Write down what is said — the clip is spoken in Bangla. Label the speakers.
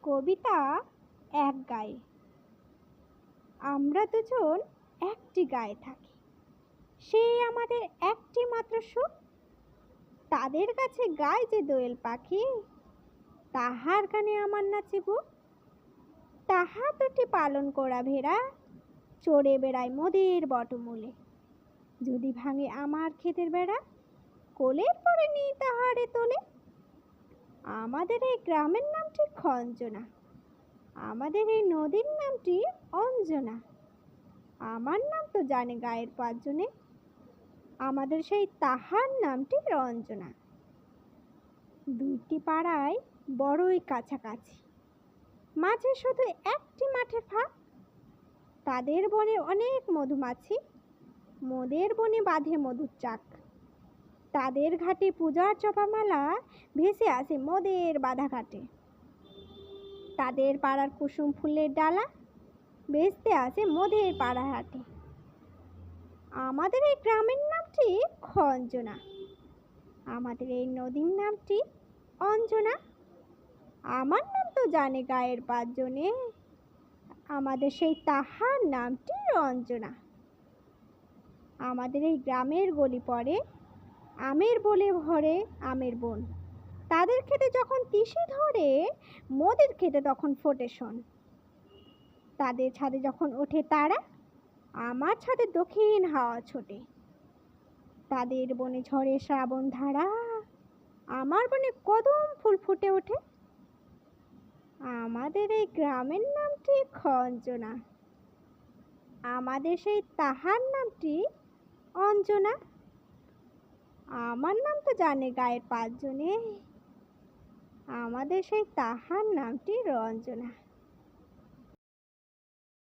Speaker 1: কবিতা এক গায়ে। আমরা দুজন একটি গায়ে থাকি, সেই আমাদের একটি মাত্র সুখ। তাদের কাছে গায় যে দোয়েল পাখি, তাহার গানে আমার নাচিব। তাহার দুটি পালন করা ভেড়া চড়ে বেড়ায় মোদের বটমূলে। যদি ভাঙে আমার ক্ষেতের বেড়া, কোলের পরে নিয়ে তাহারে তোলে। আমাদের এই গ্রামের নামটি খঞ্জনা, আমাদের এই নদীর নামটি অঞ্জনা। আমার নাম তো জানে গায়ের পাঁচজনে, আমাদের সেই তাহার নামটি রঞ্জনা। দুইটি পাড়ায় বড়ই কাছাকাছি, মাঝে শুধু একটি মাঠের ফাঁক। তাদের বনে অনেক মধুমাছি, মোদের বনে বাঁধে মধুর চাক। তাদের ঘাটে পূজার জপামালা ভেসে আসে মোদের বাঁধা ঘাটে। তাদের পাড়ার কুসুম ফুলের ডালা বেচতে আসে মোদের পাড়া হাটে। আমাদের এই গ্রামের নামটি খঞ্জনা, আমাদের এই নদীর নামটি অঞ্জনা। আমার নাম তো জানে গায়ের পাঁচজনে, আমাদের সেই তাহার নামটি রঞ্জনা। আমাদের এই গ্রামের গলি পড়ে আমের বলে ভরে আমের বন। তাদের খেতে যখন তিসি ধরে, মোদের খেতে তখন ফোটে শোন। তাদের ছাদে যখন ওঠে তারা, আমার ছাদে দক্ষিণ হাওয়া ছোটে। তাদের বনে ঝরে শ্রাবণ ধারা, আমার বনে কদম ফুল ফুটে ওঠে। আমাদের এই গ্রামের নামটি খঞ্জনা, আমাদের সেই তাহার নামটি অঞ্জনা। আমার নাম তো জানে গায়ের পাঁচজনে, আমাদের সেই তাহার নামটি রঞ্জনা।